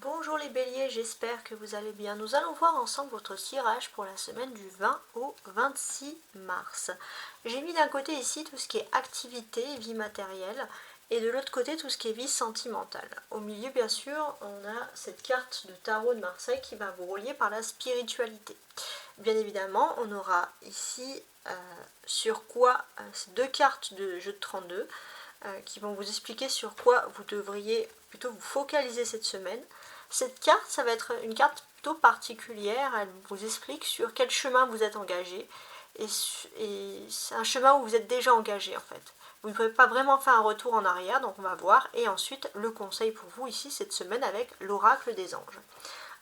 Bonjour les béliers, j'espère que vous allez bien. Nous allons voir ensemble votre tirage pour la semaine du 20 au 26 mars. J'ai mis d'un côté ici tout ce qui est activité, vie matérielle, et de l'autre côté tout ce qui est vie sentimentale. Au milieu, bien sûr, on a cette carte de tarot de Marseille qui va vous relier par la spiritualité. Bien évidemment, on aura ici sur quoi ces deux cartes de jeu de 32 qui vont vous expliquer sur quoi vous devriez plutôt vous focaliser cette semaine. Cette carte, ça va être une carte plutôt particulière, elle vous explique sur quel chemin vous êtes engagé, et c'est un chemin où vous êtes déjà engagé en fait. Vous ne pouvez pas vraiment faire un retour en arrière, donc on va voir, et ensuite le conseil pour vous ici cette semaine avec l'oracle des anges.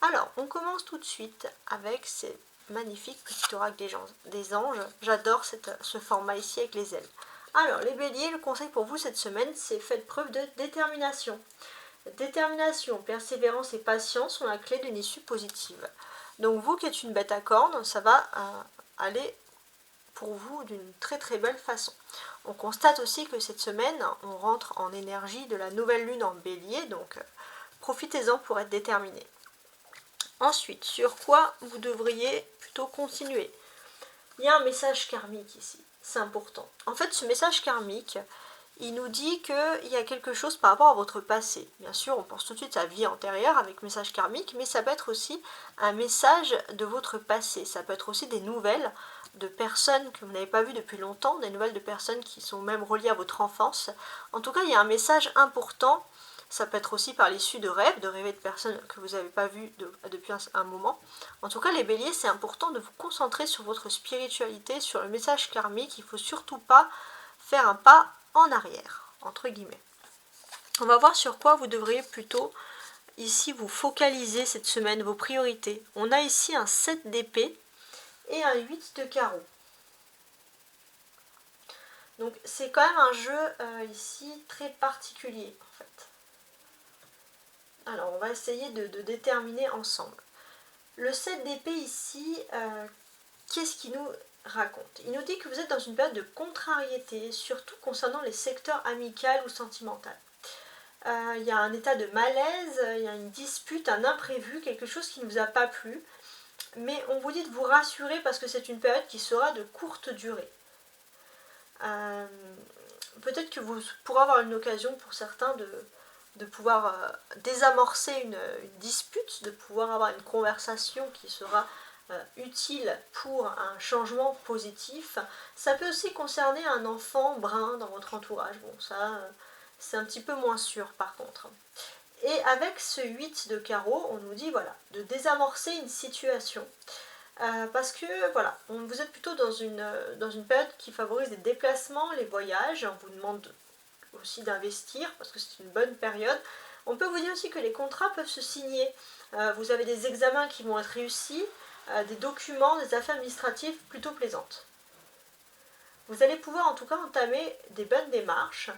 Alors, on commence tout de suite avec ces magnifiques petits oracles des anges. J'adore ce format ici avec les ailes. Alors, les béliers, le conseil pour vous cette semaine, c'est faites preuve de détermination. Détermination, persévérance et patience sont la clé d'une issue positive. Donc vous qui êtes une bête à cornes, ça va aller pour vous d'une très très belle façon. On constate aussi que cette semaine, on rentre en énergie de la nouvelle lune en bélier, donc profitez-en pour être déterminé. Ensuite, sur quoi vous devriez plutôt continuer? Il y a un message karmique ici, c'est important. En fait, ce message karmique, il nous dit qu'il y a quelque chose par rapport à votre passé. Bien sûr, on pense tout de suite à la vie antérieure avec message karmique, mais ça peut être aussi un message de votre passé. Ça peut être aussi des nouvelles de personnes que vous n'avez pas vues depuis longtemps, des nouvelles de personnes qui sont même reliées à votre enfance. En tout cas, il y a un message important. Ça peut être aussi par l'issue de rêves, de rêver de personnes que vous n'avez pas vues depuis un moment. En tout cas, les béliers, c'est important de vous concentrer sur votre spiritualité, sur le message karmique. Il ne faut surtout pas faire un pas en arrière, entre guillemets. On va voir sur quoi vous devriez plutôt ici vous focaliser cette semaine, vos priorités. On a ici un 7 d'épée et un 8 de carreau. Donc c'est quand même un jeu ici très particulier en fait. Alors on va essayer de déterminer ensemble. Le 7 d'épée ici, qu'est-ce qu'il nous raconte? Il nous dit que vous êtes dans une période de contrariété, surtout concernant les secteurs amical ou sentimental. Il y a un état de malaise, il y a une dispute, un imprévu, quelque chose qui ne vous a pas plu. Mais on vous dit de vous rassurer parce que c'est une période qui sera de courte durée. Peut-être que vous pourrez avoir une occasion pour certains de pouvoir désamorcer une dispute, de pouvoir avoir une conversation qui sera utile pour un changement positif. Ça peut aussi concerner un enfant brun dans votre entourage. Bon, ça, c'est un petit peu moins sûr par contre. Et avec ce 8 de carreau, on nous dit voilà, de désamorcer une situation. Parce que voilà, vous êtes plutôt dans une période qui favorise les déplacements, les voyages. On vous demande aussi d'investir parce que c'est une bonne période. On peut vous dire aussi que les contrats peuvent se signer. Vous avez des examens qui vont être réussis, des documents, des affaires administratives plutôt plaisantes. Vous allez pouvoir en tout cas entamer des bonnes démarches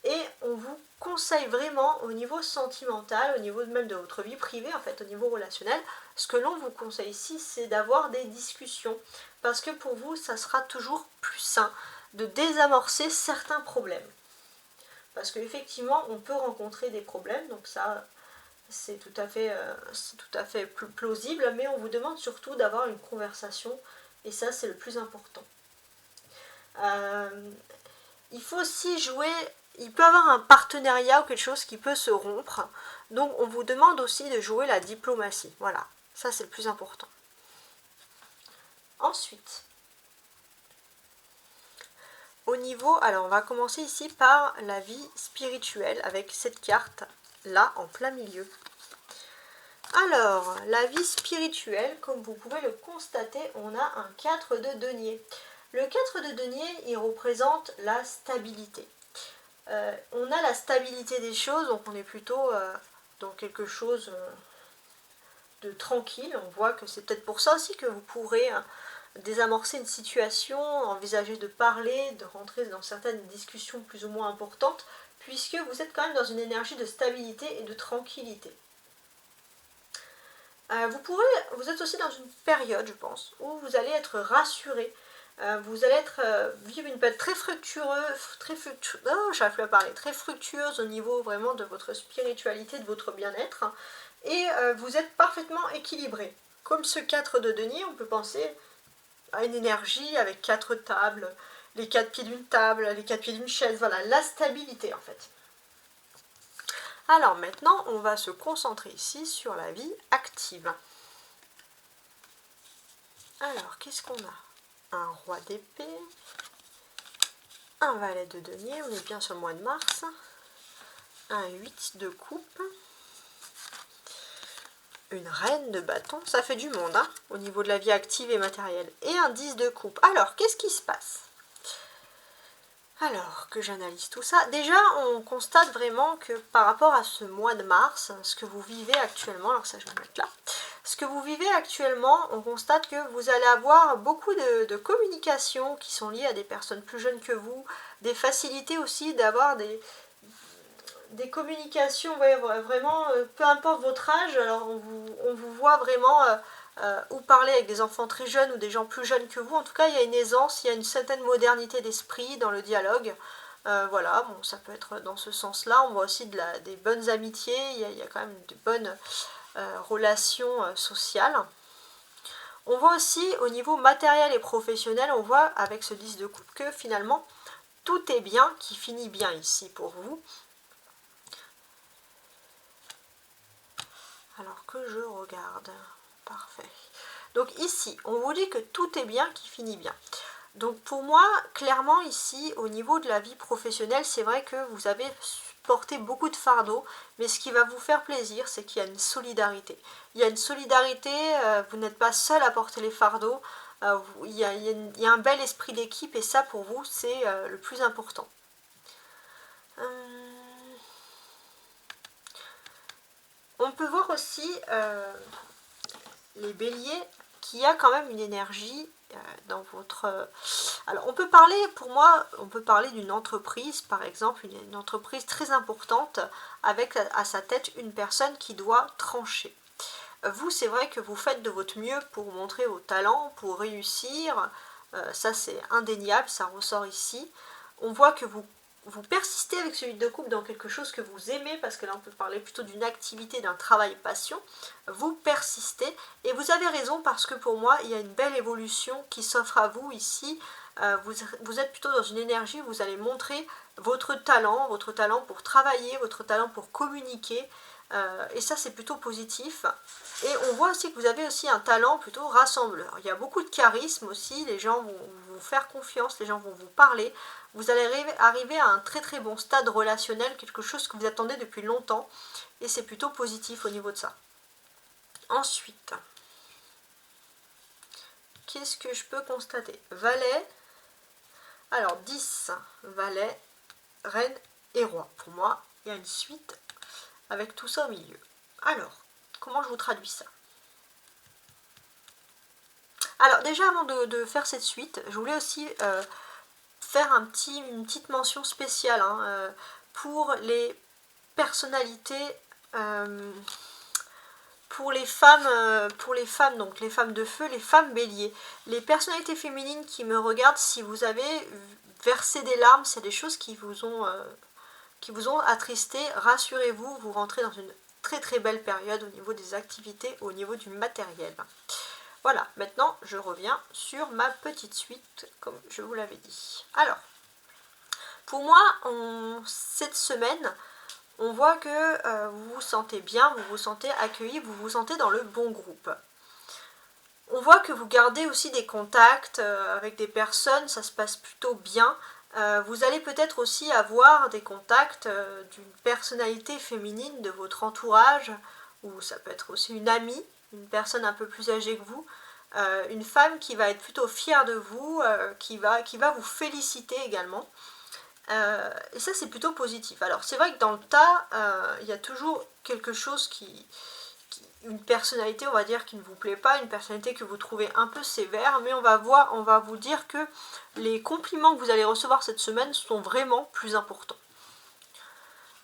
et on vous conseille vraiment au niveau sentimental, au niveau même de votre vie privée, en fait, au niveau relationnel, ce que l'on vous conseille ici, c'est d'avoir des discussions parce que pour vous, ça sera toujours plus sain de désamorcer certains problèmes. Parce qu'effectivement, on peut rencontrer des problèmes, donc ça, c'est tout à fait plausible, mais on vous demande surtout d'avoir une conversation, et ça, c'est le plus important. Il faut aussi jouer, il peut y avoir un partenariat ou quelque chose qui peut se rompre, donc on vous demande aussi de jouer la diplomatie, voilà, ça c'est le plus important. Ensuite, au niveau, alors on va commencer ici par la vie spirituelle avec cette carte là en plein milieu. Alors, la vie spirituelle, comme vous pouvez le constater, on a un 4 de denier. Le 4 de denier, il représente la stabilité. On a la stabilité des choses, donc on est plutôt dans quelque chose de tranquille. On voit que c'est peut-être pour ça aussi que vous pourrez désamorcer une situation, envisager de parler, de rentrer dans certaines discussions plus ou moins importantes, puisque vous êtes quand même dans une énergie de stabilité et de tranquillité. Vous êtes aussi dans une période, je pense, où vous allez être rassuré Vous allez vivre une période très fructueuse, j'arrive plus à parler, très fructueuse au niveau vraiment de votre spiritualité, de votre bien-être. Et vous êtes parfaitement équilibré. Comme ce 4 de denier, on peut penser à une énergie avec 4 tables, les 4 pieds d'une table, les 4 pieds d'une chaise, voilà, la stabilité en fait. Alors maintenant, on va se concentrer ici sur la vie active. Alors, qu'est-ce qu'on a? Un roi d'épée, un valet de denier, on est bien sur le mois de mars, un 8 de coupe, une reine de bâton, ça fait du monde hein, au niveau de la vie active et matérielle, et un 10 de coupe. Alors, qu'est-ce qui se passe? Alors, que j'analyse tout ça, déjà on constate vraiment que par rapport à ce mois de mars, ce que vous vivez actuellement, alors ça je vais le mettre là, ce que vous vivez actuellement, on constate que vous allez avoir beaucoup de communications qui sont liées à des personnes plus jeunes que vous, des facilités aussi d'avoir des communications, ouais, vraiment, peu importe votre âge, alors on vous voit vraiment ou parler avec des enfants très jeunes ou des gens plus jeunes que vous, en tout cas il y a une aisance, il y a une certaine modernité d'esprit dans le dialogue, voilà, bon ça peut être dans ce sens-là, on voit aussi des bonnes amitiés, il y a quand même de bonnes relations sociales. On voit aussi au niveau matériel et professionnel, on voit avec ce 10 de coupe que finalement tout est bien, qui finit bien ici pour vous. Alors que je regarde, parfait. Donc ici, on vous dit que tout est bien, qui finit bien. Donc pour moi, clairement ici, au niveau de la vie professionnelle, c'est vrai que vous avez porté beaucoup de fardeaux, mais ce qui va vous faire plaisir, c'est qu'il y a une solidarité. Il y a une solidarité, vous n'êtes pas seul à porter les fardeaux, il y a un bel esprit d'équipe, et ça pour vous, c'est le plus important. On peut voir aussi les béliers qu'il y a quand même une énergie dans votre... Alors on peut parler, pour moi, on peut parler d'une entreprise, par exemple, une entreprise très importante avec à sa tête une personne qui doit trancher. Vous, c'est vrai que vous faites de votre mieux pour montrer vos talents, pour réussir, ça c'est indéniable, ça ressort ici. On voit que vous persistez avec ce 8 de coupe dans quelque chose que vous aimez, parce que là on peut parler plutôt d'une activité, d'un travail passion, vous persistez, et vous avez raison, parce que pour moi il y a une belle évolution qui s'offre à vous ici. Vous êtes plutôt dans une énergie où vous allez montrer votre talent pour travailler, votre talent pour communiquer, et ça c'est plutôt positif. Et on voit aussi que vous avez aussi un talent plutôt rassembleur. Il y a beaucoup de charisme aussi, les gens vont vous faire confiance, les gens vont vous parler. Vous allez arriver à un très très bon stade relationnel, quelque chose que vous attendez depuis longtemps, et c'est plutôt positif au niveau de ça. Ensuite, qu'est-ce que je peux constater? Valet, alors 10, valet, reine et roi. Pour moi, il y a une suite avec tout ça au milieu. Alors, comment je vous traduis ça? Alors déjà, avant de faire cette suite, je voulais aussi faire une petite mention spéciale pour les personnalités, pour les femmes, donc les femmes de feu, les femmes béliers, les personnalités féminines qui me regardent, si vous avez versé des larmes, c'est des choses qui vous ont attristé, rassurez-vous, vous rentrez dans une très très belle période au niveau des activités, au niveau du matériel. Voilà, maintenant je reviens sur ma petite suite, comme je vous l'avais dit. Alors, pour moi, cette semaine, on voit que vous vous sentez bien, vous vous sentez accueilli, vous vous sentez dans le bon groupe. On voit que vous gardez aussi des contacts avec des personnes, ça se passe plutôt bien. Vous allez peut-être aussi avoir des contacts d'une personnalité féminine de votre entourage, ou ça peut être aussi une amie, une personne un peu plus âgée que vous, une femme qui va être plutôt fière de vous, qui va vous féliciter également. Et ça c'est plutôt positif. Alors c'est vrai que dans le tas, il y a toujours quelque chose une personnalité, on va dire, qui ne vous plaît pas, une personnalité que vous trouvez un peu sévère, mais on va vous dire que les compliments que vous allez recevoir cette semaine sont vraiment plus importants.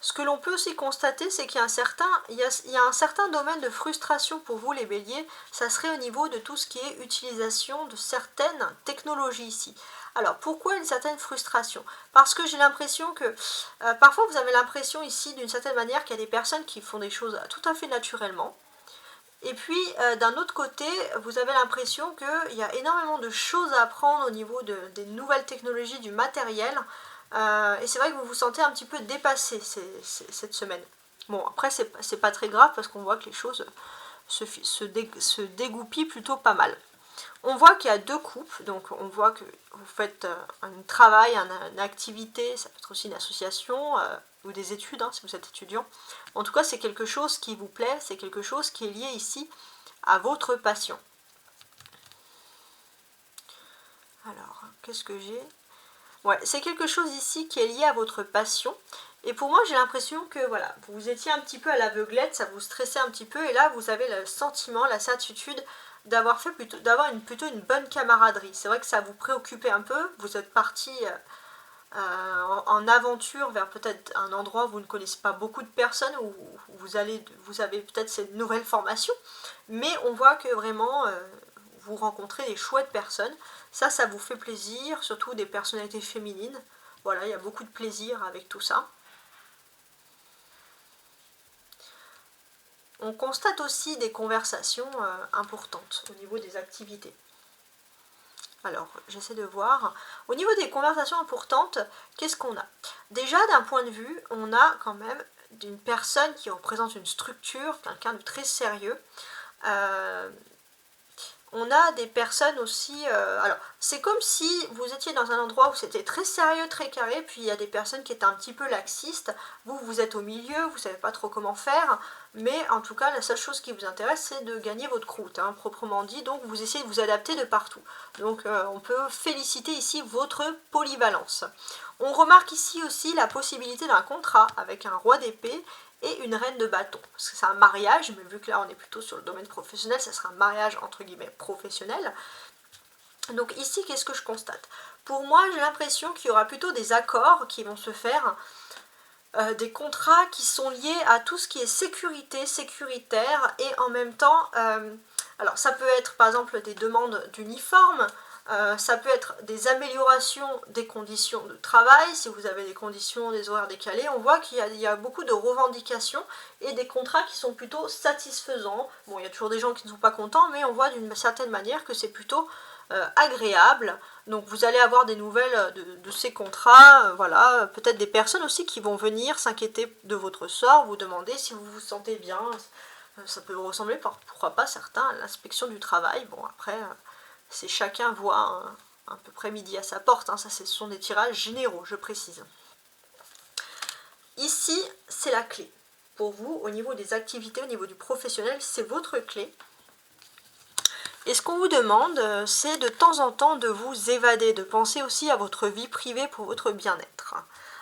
Ce que l'on peut aussi constater, c'est qu'il y a un certain domaine de frustration pour vous les béliers, ça serait au niveau de tout ce qui est utilisation de certaines technologies ici. Alors pourquoi une certaine frustration? Parce que j'ai l'impression que parfois vous avez l'impression ici d'une certaine manière qu'il y a des personnes qui font des choses tout à fait naturellement. Et puis d'un autre côté, vous avez l'impression qu'il y a énormément de choses à apprendre au niveau des nouvelles technologies, du matériel. Et c'est vrai que vous vous sentez un petit peu dépassé cette semaine. Bon, après, c'est pas très grave parce qu'on voit que les choses se dégoupillent plutôt pas mal. On voit qu'il y a deux coupes, donc on voit que vous faites un travail, une activité, ça peut être aussi une association ou des études hein, si vous êtes étudiant. En tout cas, c'est quelque chose qui vous plaît, c'est quelque chose qui est lié ici à votre passion. Alors, qu'est-ce que j'ai ? Ouais, c'est quelque chose ici qui est lié à votre passion. Et pour moi, j'ai l'impression que voilà, vous étiez un petit peu à l'aveuglette, ça vous stressait un petit peu, et là, vous avez le sentiment, la certitude d'avoir plutôt une bonne camaraderie. C'est vrai que ça vous préoccupait un peu, vous êtes parti en aventure vers peut-être un endroit où vous ne connaissez pas beaucoup de personnes, où vous avez peut-être cette nouvelle formation, mais on voit que vraiment vous rencontrez des chouettes personnes. Ça vous fait plaisir, surtout des personnalités féminines. Voilà, il y a beaucoup de plaisir avec tout ça. On constate aussi des conversations importantes au niveau des activités. Alors, j'essaie de voir. Au niveau des conversations importantes, qu'est-ce qu'on a? Déjà, d'un point de vue, on a quand même une personne qui représente une structure, quelqu'un de très sérieux. On a des personnes aussi, alors c'est comme si vous étiez dans un endroit où c'était très sérieux, très carré, puis il y a des personnes qui étaient un petit peu laxistes, vous êtes au milieu, vous ne savez pas trop comment faire, mais en tout cas la seule chose qui vous intéresse c'est de gagner votre croûte, hein, proprement dit, donc vous essayez de vous adapter de partout. Donc on peut féliciter ici votre polyvalence. On remarque ici aussi la possibilité d'un contrat avec un roi d'épée et une reine de bâton. Parce que c'est un mariage, mais vu que là on est plutôt sur le domaine professionnel, ça sera un mariage entre guillemets professionnel. Donc ici, qu'est-ce que je constate? Pour moi, j'ai l'impression qu'il y aura plutôt des accords qui vont se faire, des contrats qui sont liés à tout ce qui est sécurité, sécuritaire, et en même temps, alors ça peut être par exemple des demandes d'uniforme, ça peut être des améliorations des conditions de travail, si vous avez des conditions, des horaires décalés, on voit qu'il y a beaucoup de revendications et des contrats qui sont plutôt satisfaisants. Bon, il y a toujours des gens qui ne sont pas contents, mais on voit d'une certaine manière que c'est plutôt agréable. Donc vous allez avoir des nouvelles de ces contrats, voilà, peut-être des personnes aussi qui vont venir s'inquiéter de votre sort, vous demander si vous vous sentez bien, ça peut ressembler, pourquoi pas certains, à l'inspection du travail. Bon, après... c'est chacun voit à peu près midi à sa porte, hein, ça ce sont des tirages généraux, je précise. Ici, c'est la clé. Pour vous, au niveau des activités, au niveau du professionnel, c'est votre clé. Et ce qu'on vous demande, c'est de temps en temps de vous évader, de penser aussi à votre vie privée pour votre bien-être.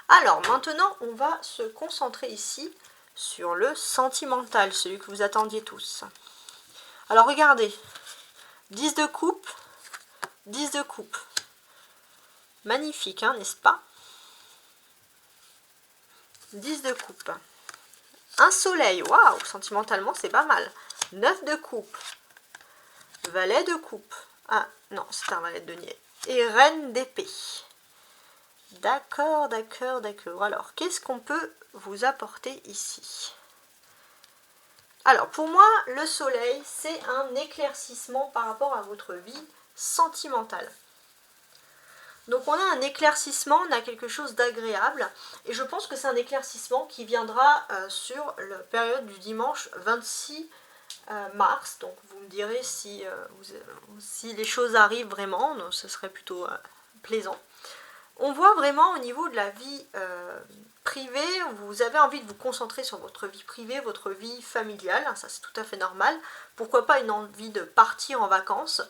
Alors, maintenant, on va se concentrer ici sur le sentimental, celui que vous attendiez tous. Alors, regardez. 10 de coupe, 10 de coupe. Magnifique, hein, n'est-ce pas? 10 de coupe. Un soleil, waouh, sentimentalement c'est pas mal. 9 de coupe. Valet de coupe. Ah, non, c'est un valet de denier. Et reine d'épée. D'accord, d'accord, d'accord. Alors, qu'est-ce qu'on peut vous apporter ici? Alors, pour moi, le soleil, c'est un éclaircissement par rapport à votre vie sentimentale. Donc on a un éclaircissement, on a quelque chose d'agréable, et je pense que c'est un éclaircissement qui viendra sur la période du dimanche 26 mars. Donc vous me direz si les choses arrivent vraiment, donc ce serait plutôt plaisant. On voit vraiment au niveau de la vie privée, vous avez envie de vous concentrer sur votre vie privée, votre vie familiale, ça c'est tout à fait normal. Pourquoi pas une envie de partir en vacances.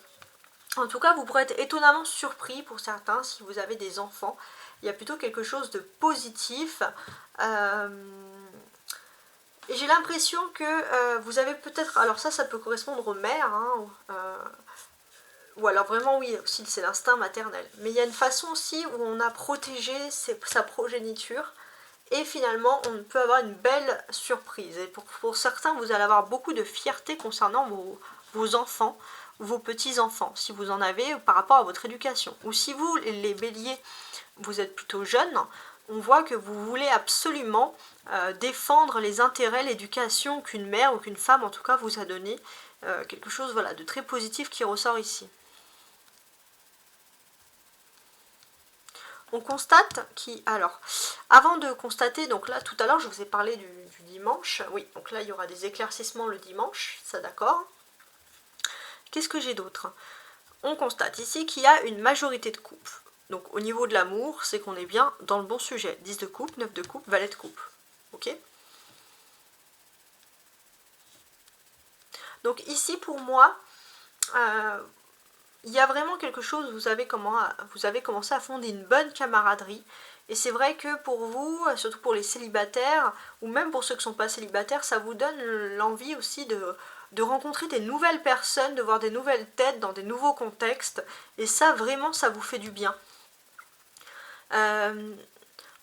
En tout cas, vous pourrez être étonnamment surpris pour certains si vous avez des enfants. Il y a plutôt quelque chose de positif. Et j'ai l'impression que vous avez peut-être... Alors ça peut correspondre aux mères, hein, ou alors vraiment oui, aussi c'est l'instinct maternel. Mais il y a une façon aussi où on a protégé sa progéniture. et finalement on peut avoir une belle surprise. Et pour certains, vous allez avoir beaucoup de fierté concernant vos enfants, vos petits-enfants, si vous en avez, par rapport à votre éducation. Ou si vous, les béliers, vous êtes plutôt jeunes, on voit que vous voulez absolument défendre les intérêts, l'éducation qu'une mère ou qu'une femme en tout cas vous a donné. Quelque chose voilà, de très positif qui ressort ici. On constate alors, avant de constater, donc là tout à l'heure je vous ai parlé du dimanche, oui, donc là il y aura des éclaircissements le dimanche, ça d'accord. Qu'est-ce que j'ai d'autre? On constate ici qu'il y a une majorité de coupes. Donc au niveau de l'amour, c'est qu'on est bien dans le bon sujet. 10 de coupe, 9 de coupe, valet de coupe. Ok? Donc ici pour moi, il y a vraiment quelque chose, vous avez commencé à fonder une bonne camaraderie. Et c'est vrai que pour vous, surtout pour les célibataires, ou même pour ceux qui ne sont pas célibataires, ça vous donne l'envie aussi de rencontrer des nouvelles personnes, de voir des nouvelles têtes dans des nouveaux contextes. Et ça, vraiment, ça vous fait du bien.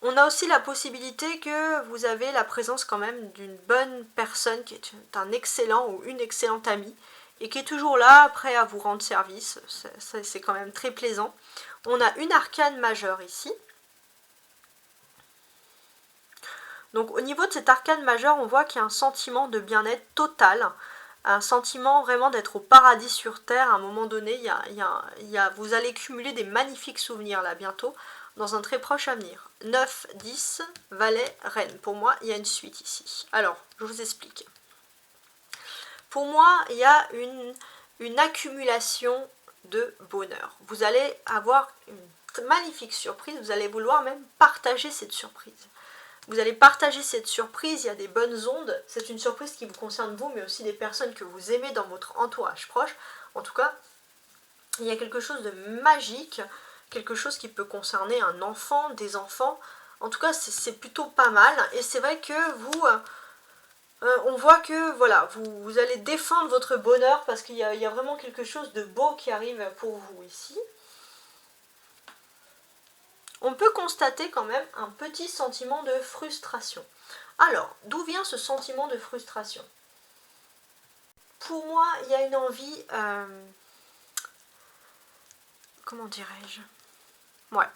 On a aussi la possibilité que vous avez la présence quand même d'une bonne personne qui est un excellent ou une excellente amie et qui est toujours là, prêt à vous rendre service. C'est quand même très plaisant. On a une arcane majeure ici. Donc au niveau de cette arcane majeure, on voit qu'il y a un sentiment de bien-être total, un sentiment vraiment d'être au paradis sur terre. À un moment donné, vous allez cumuler des magnifiques souvenirs là bientôt, dans un très proche avenir. 9, 10, valet, reine. Pour moi, il y a une suite ici. Alors, je vous explique. Pour moi, il y a une accumulation de bonheur. Vous allez avoir une magnifique surprise, vous allez vouloir même partager cette surprise. Vous allez partager cette surprise, il y a des bonnes ondes, c'est une surprise qui vous concerne vous, mais aussi des personnes que vous aimez dans votre entourage proche. En tout cas, il y a quelque chose de magique, quelque chose qui peut concerner un enfant, des enfants. En tout cas, c'est plutôt pas mal. Et c'est vrai que vous, on voit que voilà, vous allez défendre votre bonheur parce qu'il y a vraiment quelque chose de beau qui arrive pour vous ici. On peut constater quand même un petit sentiment de frustration. Alors, d'où vient ce sentiment de frustration? Pour moi, il y a une envie... comment dirais-je? Ouais.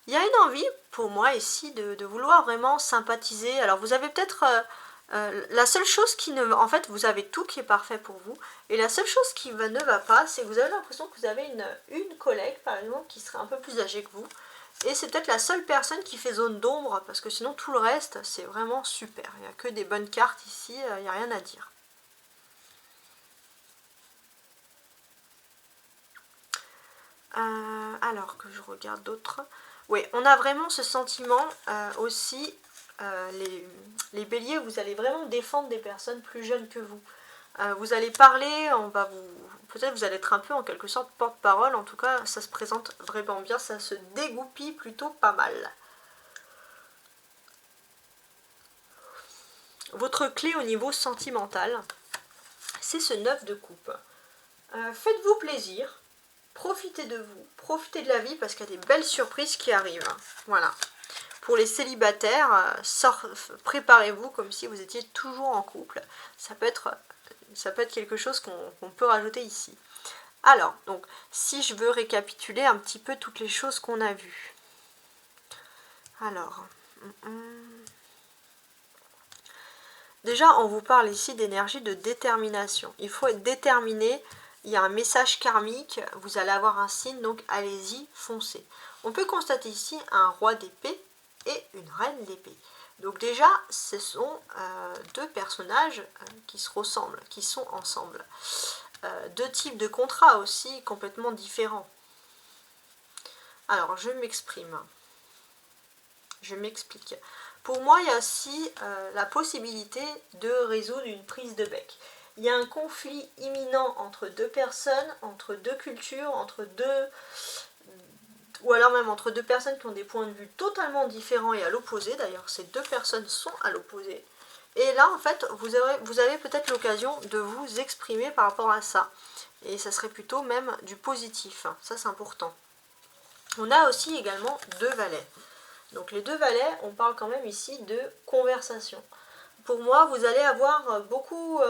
Il y a une envie, pour moi, ici, de vouloir vraiment sympathiser. Alors, vous avez peut-être... la seule chose qui ne... En fait, vous avez tout qui est parfait pour vous. Et la seule chose qui ne va pas, c'est que vous avez l'impression que vous avez une collègue, par exemple, qui serait un peu plus âgée que vous. Et c'est peut-être la seule personne qui fait zone d'ombre, parce que sinon tout le reste, c'est vraiment super. Il n'y a que des bonnes cartes ici, il n'y a rien à dire. Alors que je regarde d'autres. Oui, on a vraiment ce sentiment aussi, les béliers, vous allez vraiment défendre des personnes plus jeunes que vous. Vous allez parler, peut-être vous allez être un peu en quelque sorte porte-parole, en tout cas ça se présente vraiment bien, ça se dégoupille plutôt pas mal. Votre clé au niveau sentimental, c'est ce 9 de coupe. Faites-vous plaisir, profitez de vous, profitez de la vie parce qu'il y a des belles surprises qui arrivent. Voilà. Pour les célibataires, préparez-vous comme si vous étiez toujours en couple. Ça peut être quelque chose qu'on peut rajouter ici. Alors, donc, si je veux récapituler un petit peu toutes les choses qu'on a vues. Alors, déjà, on vous parle ici d'énergie de détermination. Il faut être déterminé. Il y a un message karmique. Vous allez avoir un signe, donc allez-y, foncez. On peut constater ici un roi d'épée et une reine d'épée. Donc déjà, ce sont deux personnages qui se ressemblent, qui sont ensemble. Deux types de contrats aussi complètement différents. Alors, je m'exprime. Je m'explique. Pour moi, il y a aussi la possibilité de résoudre une prise de bec. Il y a un conflit imminent entre deux personnes, entre deux cultures, ou alors même entre deux personnes qui ont des points de vue totalement différents et à l'opposé. D'ailleurs, ces deux personnes sont à l'opposé. Et là, en fait, vous avez peut-être l'occasion de vous exprimer par rapport à ça. Et ça serait plutôt même du positif. Ça, c'est important. On a aussi également deux valets. Donc les 2 valets, on parle quand même ici de conversation. Pour moi, vous allez avoir beaucoup...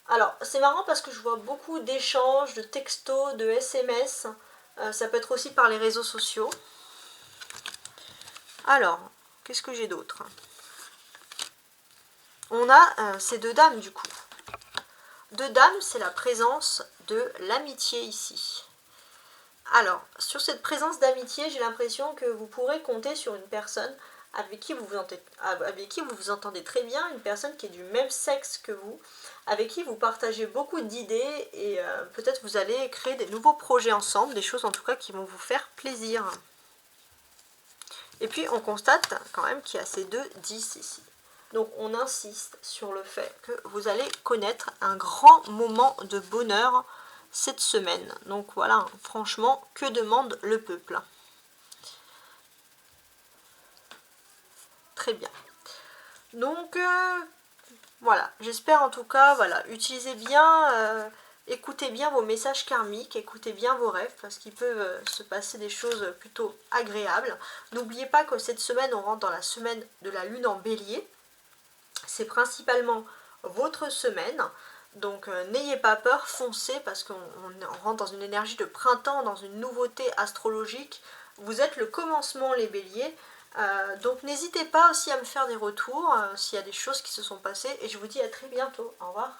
alors, c'est marrant parce que je vois beaucoup d'échanges, de textos, de SMS. Ça peut être aussi par les réseaux sociaux. Alors, qu'est-ce que j'ai d'autre? On a ces 2 dames du coup. 2 dames, c'est la présence de l'amitié ici. Alors, sur cette présence d'amitié, j'ai l'impression que vous pourrez compter sur une personne avec qui vous vous entendez très bien, une personne qui est du même sexe que vous, avec qui vous partagez beaucoup d'idées et peut-être vous allez créer des nouveaux projets ensemble, des choses en tout cas qui vont vous faire plaisir. Et puis on constate quand même qu'il y a ces 2 10 ici. Donc on insiste sur le fait que vous allez connaître un grand moment de bonheur cette semaine. Donc voilà, franchement, que demande le peuple? Très bien. Donc voilà, j'espère en tout cas, voilà, utilisez bien, écoutez bien vos messages karmiques, écoutez bien vos rêves, parce qu'il peut se passer des choses plutôt agréables. N'oubliez pas que cette semaine, on rentre dans la semaine de la lune en bélier. C'est principalement votre semaine, donc n'ayez pas peur, foncez, parce qu'on rentre dans une énergie de printemps, dans une nouveauté astrologique. Vous êtes le commencement, les béliers. Donc n'hésitez pas aussi à me faire des retours s'il y a des choses qui se sont passées, et je vous dis à très bientôt. Au revoir.